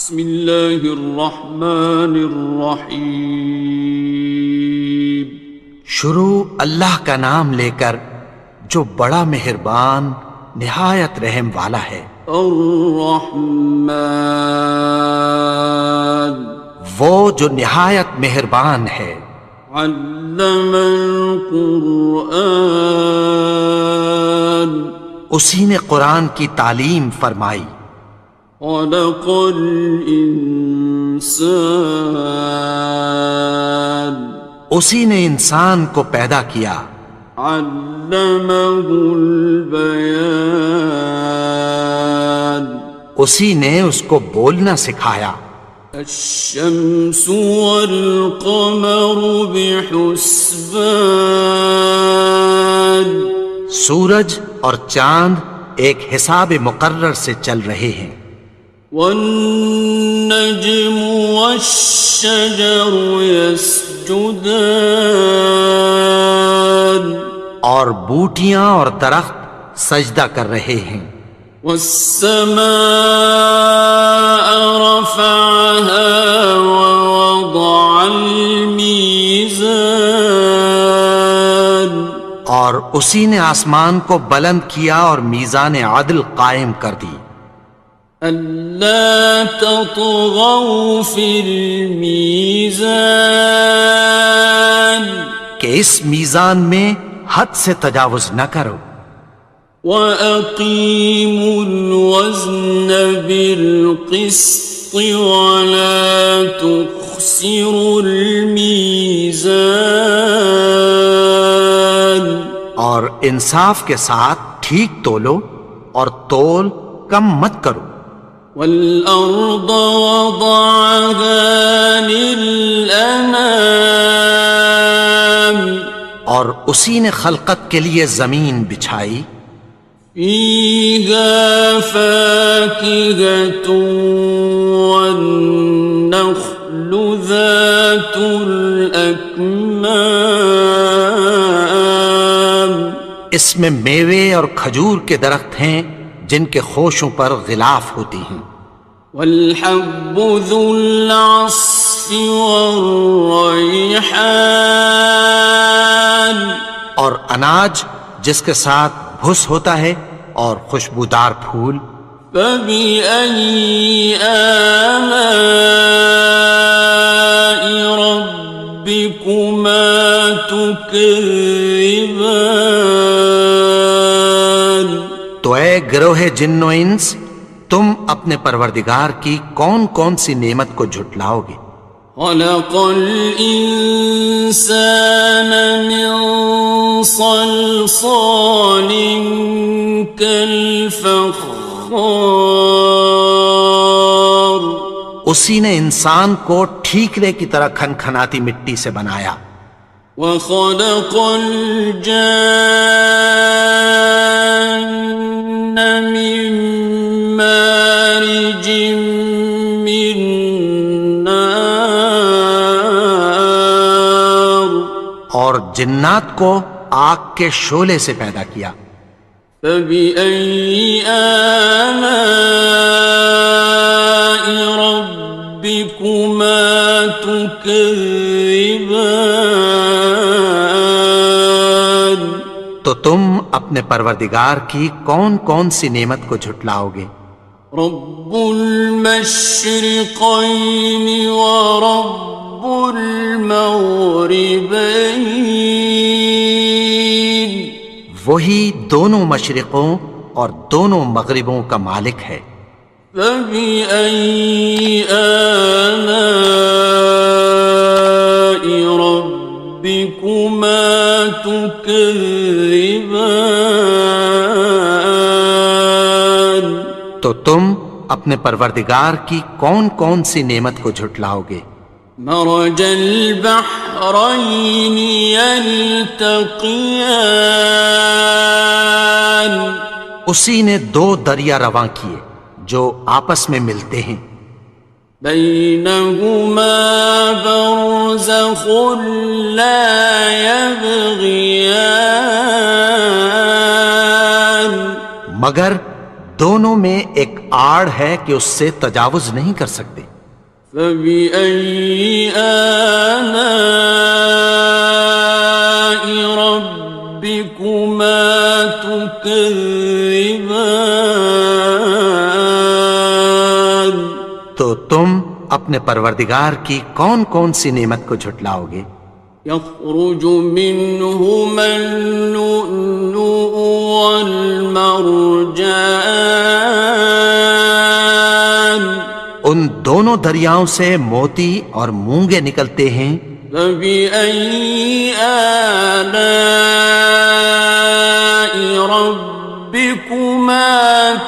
بسم اللہ الرحمن الرحیم۔ شروع اللہ کا نام لے کر جو بڑا مہربان نہایت رحم والا ہے۔ الرحمن، وہ جو نہایت مہربان ہے۔ علم القرآن، اسی نے قرآن کی تعلیم فرمائی۔ خلق الانسان، اسی نے انسان کو پیدا کیا۔ علمہ البیان، اسی نے اس کو بولنا سکھایا۔ الشمس والقمر بحسبان، سورج اور چاند ایک حساب مقرر سے چل رہے ہیں۔ والنجم والشجر يسجدان، اور بوٹیاں اور درخت سجدہ کر رہے ہیں۔ والسماء رفعها ووضع الميزان، اور اسی نے آسمان کو بلند کیا اور میزان عدل قائم کر دی۔ ألا تطغوا في الميزان، کہ اس میزان میں حد سے تجاوز نہ کرو۔ وَأَقِيمُوا الْوَزْنَ بِالْقِسْطِ وَلَا تُخْسِرُوا الْمِيزَانَ، اور انصاف کے ساتھ ٹھیک تولو اور تول کم مت کرو۔ وَالْأَرْضَ وَضَعَهَا لِلْأَنَامِ، اور اسی نے خلقت کے لیے زمین بچھائی۔ فِيهَا فَاكِهَةٌ وَالنَّخْلُ ذَاتُ الْأَكْمَامِ، اس میں میوے اور کھجور کے درخت ہیں جن کے خوشوں پر غلاف ہوتی ہیں۔ وَالْحَبُّ ذُو الْعَصْفِ وَالرَّيْحَانِ، اور اناج جس کے ساتھ بھس ہوتا ہے اور خوشبودار پھول۔ فَبِأَيِّ آلَاءِ رَبِّكُمَا تُكَذِّبَانِ، تو اے گروہ جن و انس، تم اپنے پروردگار کی کون کون سی نعمت کو جھٹلاؤ گے؟ خَلَقَ الْإِنسَانَ مِنْ صَلْصَالٍ كَالْفَخَّارِ، اسی نے انسان کو ٹھیکرے کی طرح کھنکھناتی مٹی سے بنایا۔ وَخَلَقَ الْجَانَّ مِن مَّارِجٍ مِّن نَّارٍ، اور جنات کو آگ کے شعلے سے پیدا کیا۔ فَبِأَيِّ آلَاءِ رَبِّكُمَا تُكَذِّبَانِ، تو تم اپنے پروردگار کی کون کون سی نعمت کو جھٹلاؤ گے؟ رب المشرقین ورب المغربین، وہی دونوں مشرقوں اور دونوں مغربوں کا مالک ہے۔ فَبِأَيِّ آلَاءِ رَبِّكُمَا تُكَذِّبَانِ، تو تم اپنے پروردگار کی کون کون سی نعمت کو جھٹلاؤ گے؟ مرج البحرین یلتقیان، اسی نے دو دریا رواں کیے جو آپس میں ملتے ہیں۔ بینہما برزخ لا یبغیان، مگر دونوں میں ایک آڑ ہے کہ اس سے تجاوز نہیں کر سکتے۔ فبأي آلاء ربكما تكذبان؟ تو تم اپنے پروردگار کی کون کون سی نعمت کو جھٹلاؤ گے؟ يخرج منهما اللؤلؤ والمرجان، ان دونوں دریاؤں سے موتی اور مونگے نکلتے ہیں۔ فبأي آلاء ربكما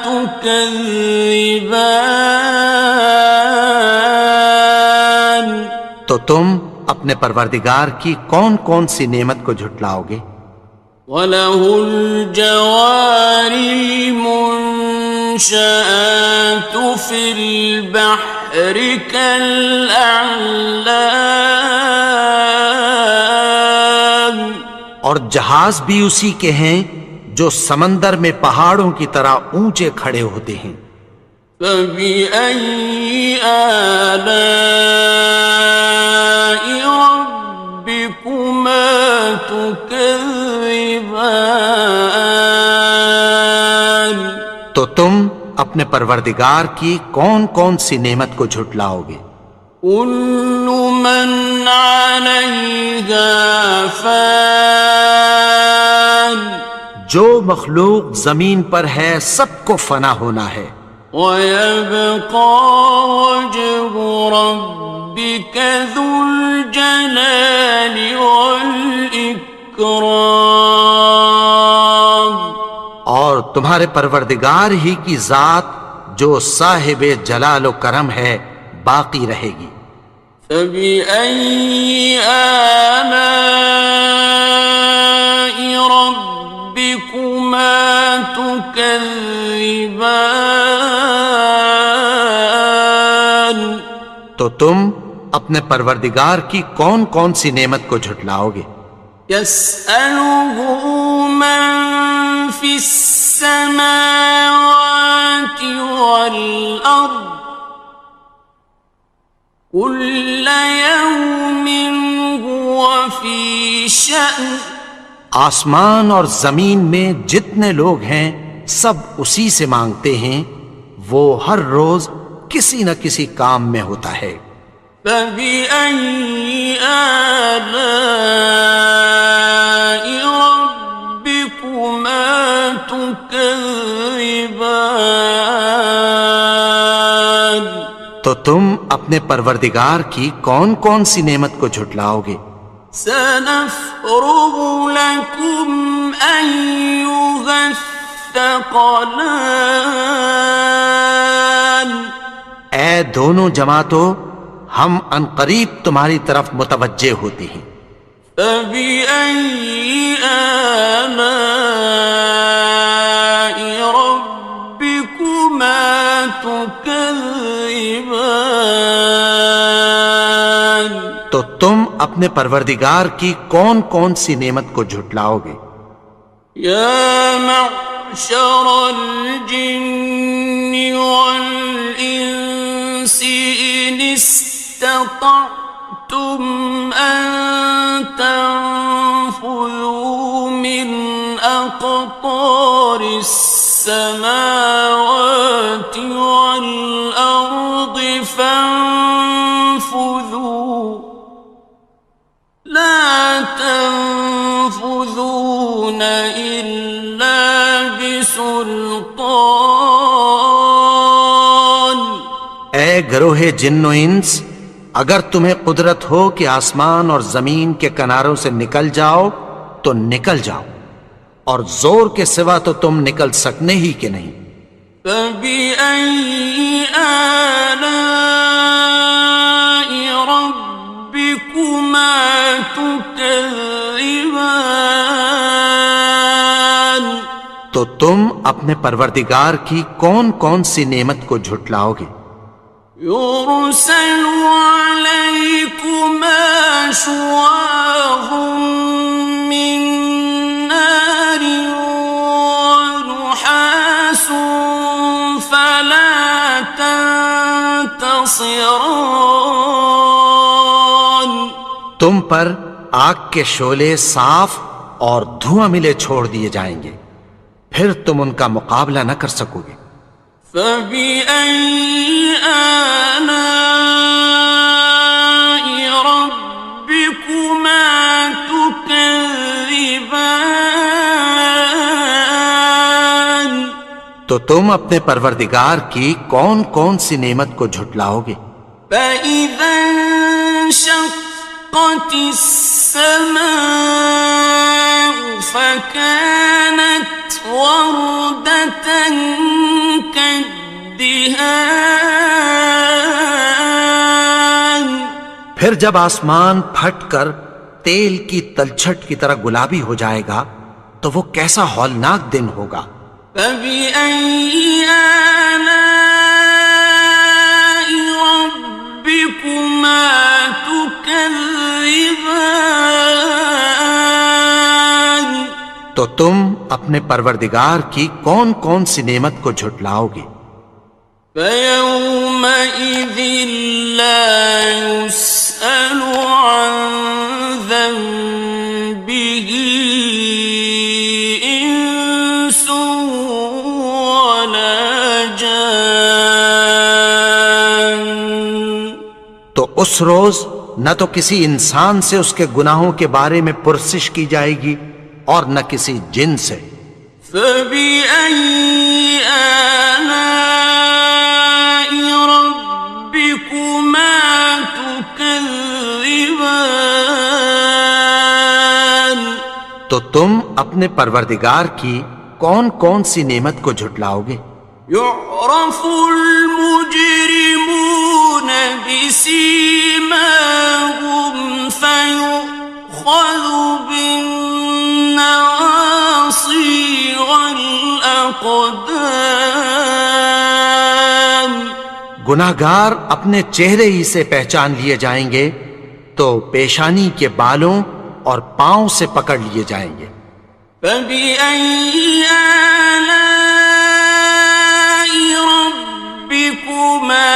تكذبان؟ تو تم اپنے پروردگار کی کون کون سی نعمت کو جھٹلاؤ گے؟ وَلَهُ الْجَوَارِ الْمُنشَآتُ فِي الْبَحْرِ كَالْأَعْلَامِ، اور جہاز بھی اسی کے ہیں جو سمندر میں پہاڑوں کی طرح اونچے کھڑے ہوتے ہیں۔ فَبِأَيِّ آلَاءِ رَبِّكُمَا تُكَذِّبَانِ؟ تو تم اپنے پروردگار کی کون کون سی نعمت کو جھٹلاؤ گے؟ كُلُّ مَنْ عَلَيْهَا فَانٍ، جو مخلوق زمین پر ہے سب کو فنا ہونا ہے۔ وَيَبْقَى وَجْهُ رَبِّكَ ذُو الْجَلَالِ وَالْإِكْرَامِ، اور تمہارے پروردگار ہی کی ذات جو صاحب جلال و کرم ہے باقی رہے گی۔ فَبِأَيِّ آلَاءِ رَبِّكُمَا تُكَذِّبَانِ؟ تو تم اپنے پروردگار کی کون کون سی نعمت کو جھٹلاؤ گے؟ يَسْأَلُهُ مَن فِي السَّمَاوَاتِ وَالْأَرْضِ كُلَّ يَوْمٍ هُوَ فِي شَأْنٍ، آسمان اور زمین میں جتنے لوگ ہیں سب اسی سے مانگتے ہیں، وہ ہر روز کسی نہ کسی کام میں ہوتا ہے۔ فَبِأَيِّ آلَاءِ رَبِّكُمَا تُكَذِّبَانِ؟ تو تم اپنے پروردگار کی کون کون سی نعمت کو جھٹلاؤ گے؟ سَنَفْرُغُ لَكُمْ أَيُّهَ الثَّقَلَانِ، اے دونوں جماعتوں، ہم عنقریب تمہاری طرف متوجہ ہوتے ہیں۔ فَبِأَيِّ آلَاءِ رَبِّكُمَا تُكَذِّبَانِ؟ تو تم اپنے پروردگار کی کون کون سی نعمت کو جھٹلاؤ گے؟ يَا مَعْشَرَ الْجِنِّ وَالْإِنسِ إِنِ اسْتَطَعْتُمْ أَن تَنفُذُوا مِنْ أَقْطَارِ السَّمَاوَاتِ وَالْأَرْضِ فَانفُذُوا لَا تَنفُذُونَ إِلَّا بِسُلْطَانٍ۔ اے گروہ جن و انس، اگر تمہیں قدرت ہو کہ آسمان اور زمین کے کناروں سے نکل جاؤ تو نکل جاؤ، اور زور کے سوا تو تم نکل سکنے ہی کہ نہیں۔ فَبِأَيِّ آلَاءِ رَبِّكُمَا تُكَذِّبَانِ؟ تو تم اپنے پروردگار کی کون کون سی نعمت کو جھٹلاؤ گے؟ يُرْسَلُ عَلَيْكُمَا شُوَاظٌ مِّن نَّارٍ وَنُحَاسٌ فَلَا ينتصران تم پر آگ کے شعلے صاف اور دھواں ملے چھوڑ دیے جائیں گے، پھر تم ان کا مقابلہ نہ کر سکو گے۔ فبأي آلاء ربكما تكذبان تو تم اپنے پروردگار کی کون کون سی نعمت کو جھٹلاؤ گے؟ فإذا انشقت السماء فكانت وردة كالدهان پھر جب آسمان پھٹ کر تیل کی تلچھٹ کی طرح گلابی ہو جائے گا تو وہ کیسا ہولناک دن ہوگا۔ فبأي آلاء ربكما تكذبان تو تم اپنے پروردگار کی کون کون سی نعمت کو جھٹلاؤ گے؟ فيومئذ لا يسأل عن ذنبه إنس ولا جان تو اس روز نہ تو کسی انسان سے اس کے گناہوں کے بارے میں پرسش کی جائے گی اور نہ کسی جن سے۔ فبأي آلاء ربكما تكذبان تو تم اپنے پروردگار کی کون کون سی نعمت کو جھٹلاؤ گے؟ يعرف المجرمون بسيماهم فيؤخذ بالنواصي والأقدام گناہگار اپنے چہرے ہی سے پہچان لیے جائیں گے تو پیشانی کے بالوں اور پاؤں سے پکڑ لیے جائیں گے۔ فبأي آلاء ربكما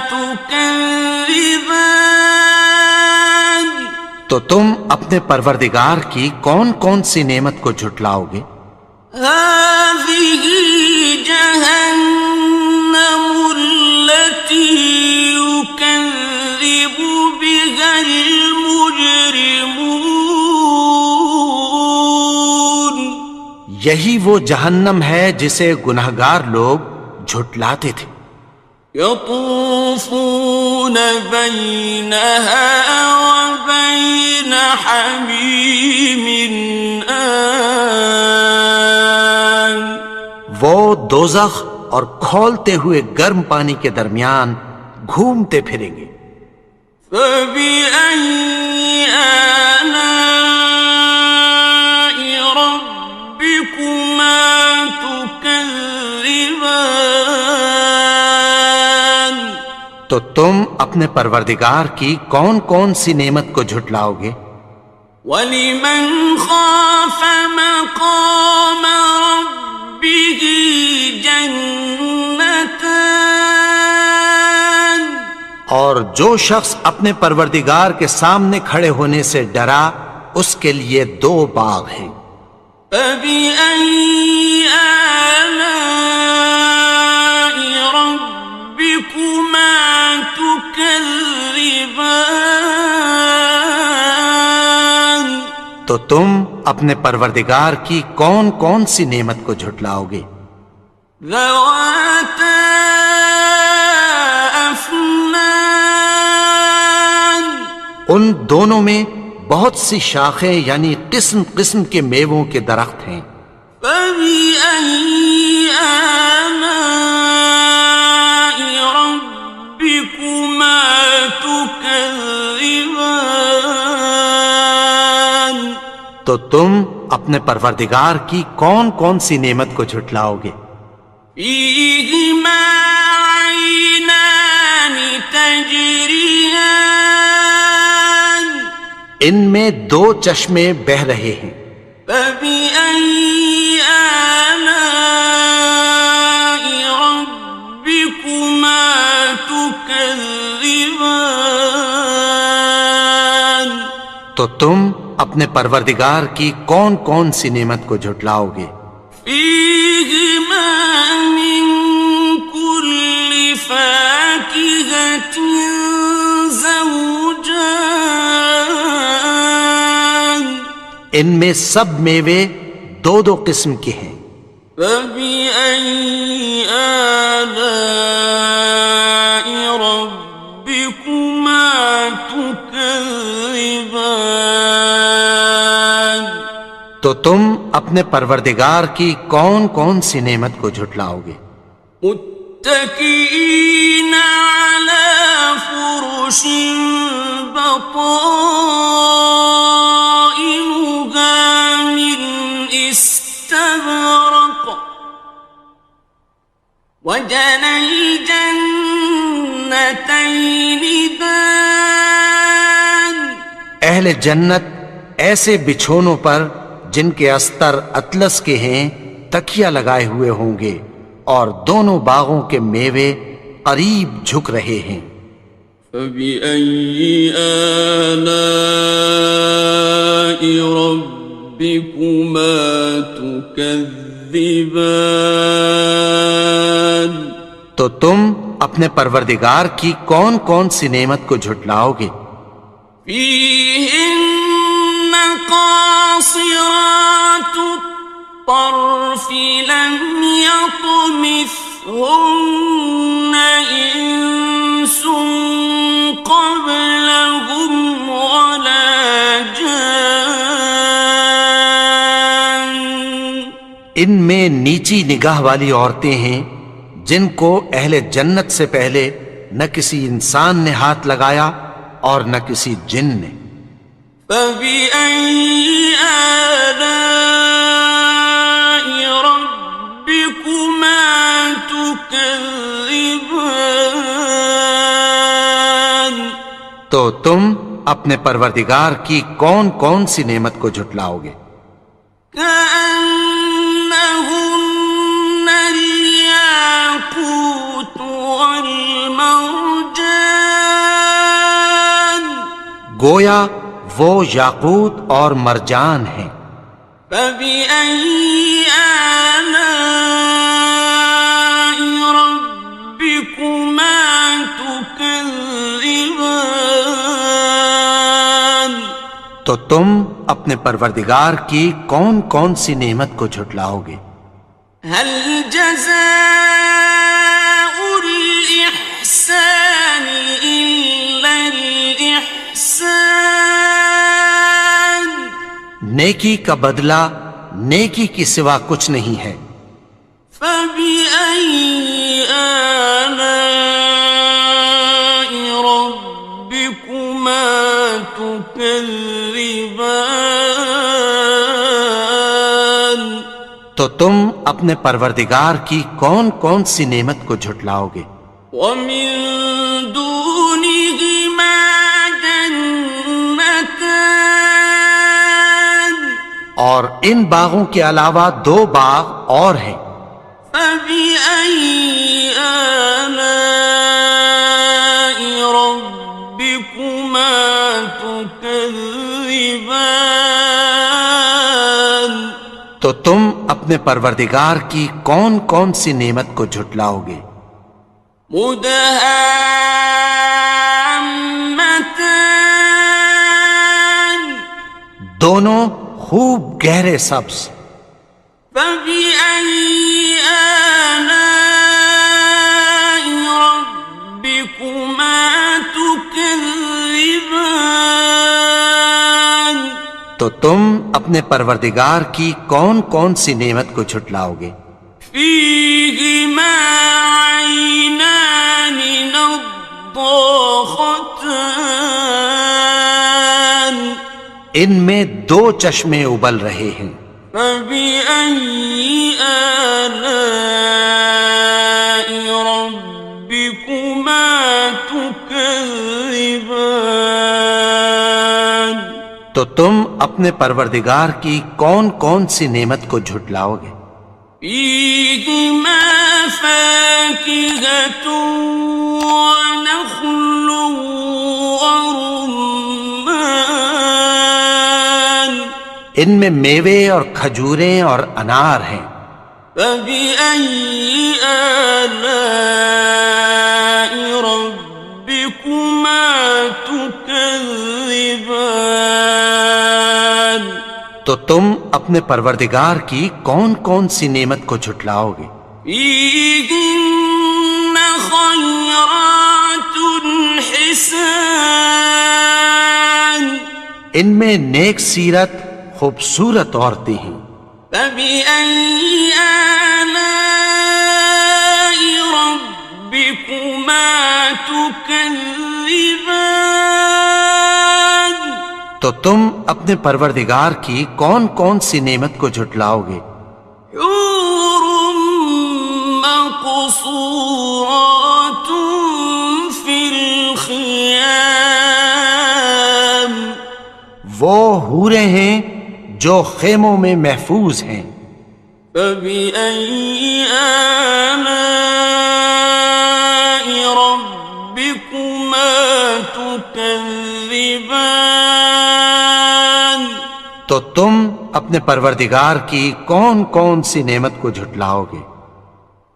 تكذبان تو تم اپنے پروردگار کی کون کون سی نعمت کو جھٹلاؤ گے؟ هذه جهنم التي يكذب بها المجرمون یہی وہ جہنم ہے جسے گناہگار لوگ جھٹلاتے تھے۔ يطوفون بينها وبين حميم آن وہ دوزخ اور کھولتے ہوئے گرم پانی کے درمیان گھومتے پھریں گے۔ فبأي آلاء ربكما تكذبان تو تم اپنے پروردگار کی کون کون سی نعمت کو جھٹلاؤ گے؟ وَلِمَنْ خَافَ مَقَامَ رَبِّهِ جَنَّتَانِ اور جو شخص اپنے پروردگار کے سامنے کھڑے ہونے سے ڈرا اس کے لیے دو باغ ہیں۔ فَبِأَيِّ آلَاءِ رَبِّكُمَا تُكَذِّبَانِ تو تم اپنے پروردگار کی کون کون سی نعمت کو جھٹلاؤ گے؟ ذَوَاتَا أَفْنَانٍ ان دونوں میں بہت سی شاخیں یعنی قسم قسم کے میووں کے درخت ہیں۔ فَبِأَيِّ آلَاءِ رَبِّكُمَا تُكَذِّبَانِ تو تم اپنے پروردگار کی کون کون سی نعمت کو جھٹلاؤ گے؟ فِيهِمَا عَيْنَانِ تَجْرِيَانِ ان میں دو چشمے بہہ رہے ہیں۔ فَبِأَيِّ آلَاءِ رَبِّكُمَا تُكَذِّبَانِ تكذبان تو تم اپنے پروردگار کی کون کون سی نعمت کو جھٹلاؤ گے؟ فيهما من كل فاكهة زوجان ان میں سب میوے دو دو قسم کے ہیں۔ فبأي آلاء ربكما تكذبان تو تم اپنے پروردگار کی کون کون سی نعمت کو جھٹلاؤ گے؟ متكئين على فرش بطائنها من استبرق وجنى الجنتين دان اہل جنت ایسے بچھونوں پر جن کے استر اطلس کے ہیں تکیہ لگائے ہوئے ہوں گے، اور دونوں باغوں کے میوے قریب جھک رہے ہیں۔ فبأي آلاء ربكما تكذبان تو تم اپنے پروردگار کی کون کون سی نعمت کو جھٹلاؤ گے؟ فيهن قاصرات الطرف لم يطمثهن إنس قبلهم ولا جان ان میں نیچی نگاہ والی عورتیں ہیں جن کو اہل جنت سے پہلے نہ کسی انسان نے ہاتھ لگایا اور نہ کسی جن نے۔ فبأي آلاء ربكما تكذبان تو تم اپنے پروردگار کی کون کون سی نعمت کو جھٹلاؤ گے؟ كأنهن الياقوت والمرجان گویا وہ یاقوت اور مرجان ہیں۔ فبأي آلاء ربكما تكذبان تو تم اپنے پروردگار کی کون کون سی نعمت کو جھٹلاؤ گے؟ هل جزاء الإحسان إلا الإحسان نیکی کا بدلہ نیکی کی سوا کچھ نہیں ہے۔ فبأي آلاء ربكما تكذبان تو تم اپنے پروردگار کی کون کون سی نعمت کو جھٹلاؤ گے؟ ومن دونهما جنتان اور ان باغوں کے علاوہ دو باغ اور ہیں۔ فبأي آلاء ربكما تكذبان تو تم اپنے پروردگار کی کون کون سی نعمت کو جھٹلاؤ گے؟ مدهامتان دونوں خوب گہرے سبز۔ فبأي آلاء ربكما تكذبان تو تم اپنے پروردگار کی کون کون سی نعمت کو جھٹلاؤ گے؟ فيهما عينان نضاختان ان میں دو چشمے ابل رہے ہیں۔ فبأي آلاء ربكما تكذبان تو تم اپنے پروردگار کی کون کون سی نعمت کو جھٹلاؤ گے؟ فيهما فاكهة ونخل ان میں میوے اور کھجوریں اور انار ہیں۔ فبأي آلاء ربكما تكذبان؟ تو تم اپنے پروردگار کی کون کون سی نعمت کو جھٹلاؤ گے؟ فيهن خيرات حسان، ان میں نیک سیرت خوبصورت عورتیں ہیں۔ فبأي آلاء ربكما تكذبان؟ تو تم اپنے پروردگار کی کون کون سی نعمت کو جھٹلاؤ گے؟ حور مقصورات في الخيام، وہ حوریں ہیں جو خیموں میں محفوظ ہیں۔ فبأي آلاء ربكما تكذبان؟ تو تم اپنے پروردگار کی کون کون سی نعمت کو جھٹلاؤ گے؟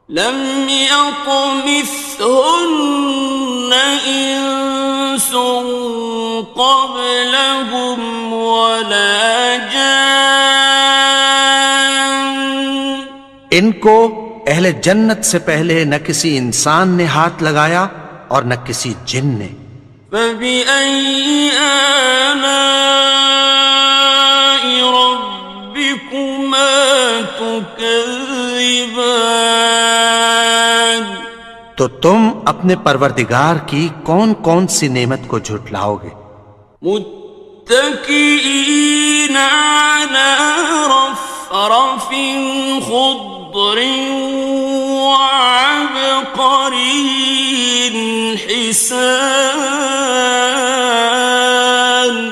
لم يطمثهن إنس قبلهم ولا جان، ان کو اہل جنت سے پہلے نہ کسی انسان نے ہاتھ لگایا اور نہ کسی جن نے۔ فبأي آلاء ربكما تكذبان؟ تو تم اپنے پروردگار کی کون کون سی نعمت کو جھٹلاؤ گے؟ متكئين على رفرف خضر وعبقري حسان،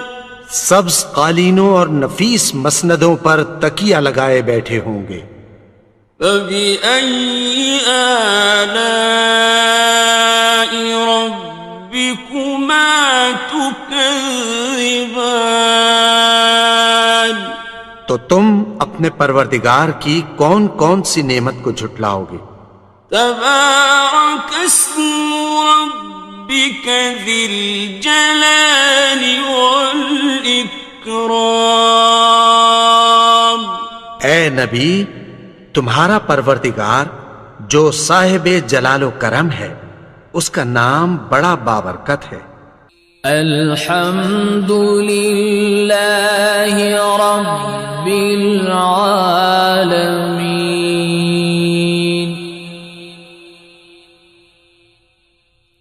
سبز قالینوں اور نفیس مسندوں پر تکیہ لگائے بیٹھے ہوں گے۔ فبأي آلاء ربكما تكذبان؟ تو تم اپنے پروردگار کی کون کون سی نعمت کو جھٹلاؤ گے؟ تبارك اسم ربك ذي الجلال والإكرام۔ اے نبی، تمہارا پروردگار جو صاحب جلال و کرم ہے، اس کا نام بڑا بابرکت ہے۔ الحمد للہ رب العالمین،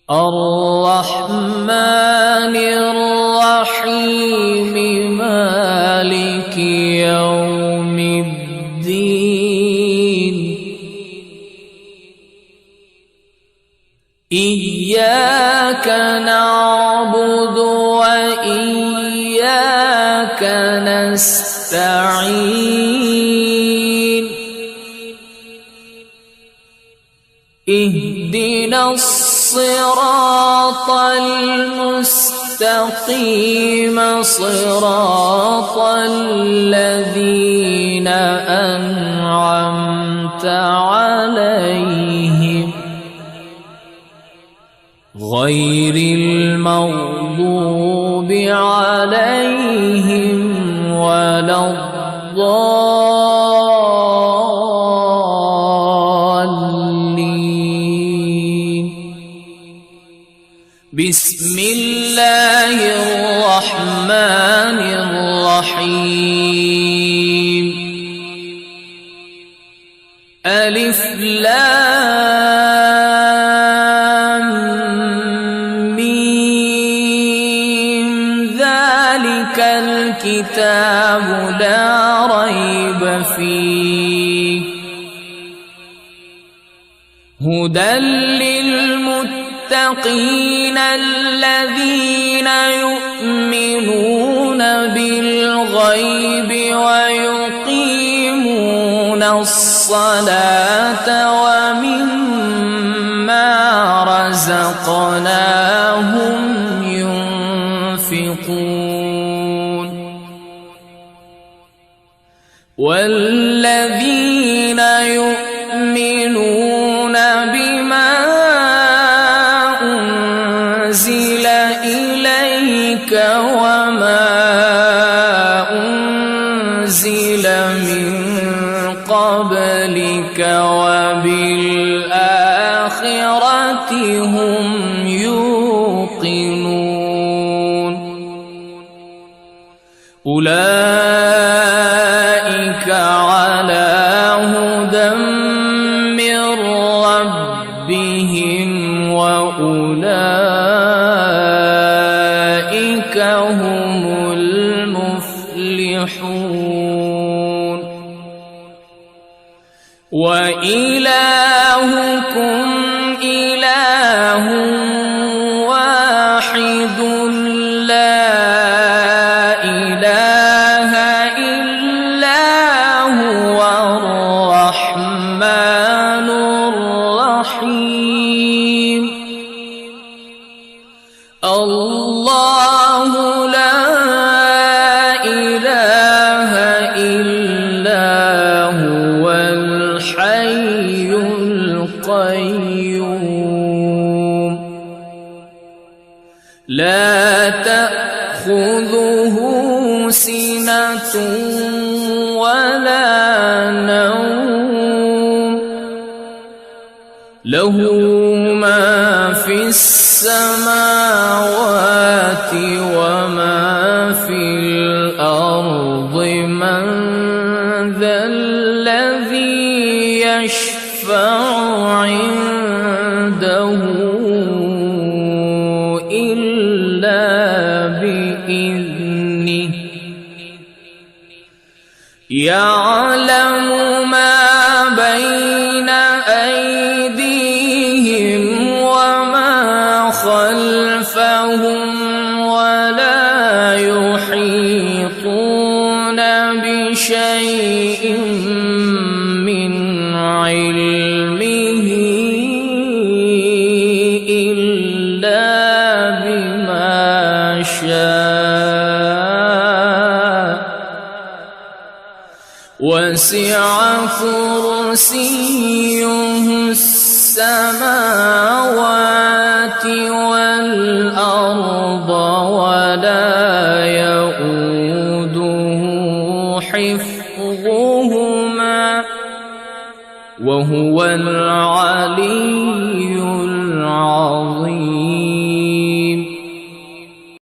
الرحمن الرحیم، مالک یوم الدین، إياك نعبد وإياك نستعين، اهدنا الصراط المستقيم، صراط الذين أنعمت عليهم غير المغضوب عليهم ولا الضالين۔ بسم الله الرحمن الرحيم، ألف لام ميم، ذلك الكتاب لا ريب فيه، هدى للمتقين الذين يؤمنون بالغيب ويقيمون الصلاة ومما رزقناهم ينفقون، والذين يؤمنون بما أنزل إليك وما أنزل من قبلك وبالآخرة هم يوقنون أولئك على هدى من ربهم وأولئك هم المفلحون وإلهكم إله واحد لا إله إلا هو الرحمن الرحيم الله لا إله إلا هو الحي القيوم لا تأخذه سنة ولا نوم له ما في السماوات وما في الأرض من ذا الذي يشفع عنده إلا بإذنه يعلم ما بين أيديهم وما خلفهم ولا يحيطون بشيء من علمه إلا بما شاء وسع كرسيه السماوات والأرض ولا يؤوده حفظهما وهو العلي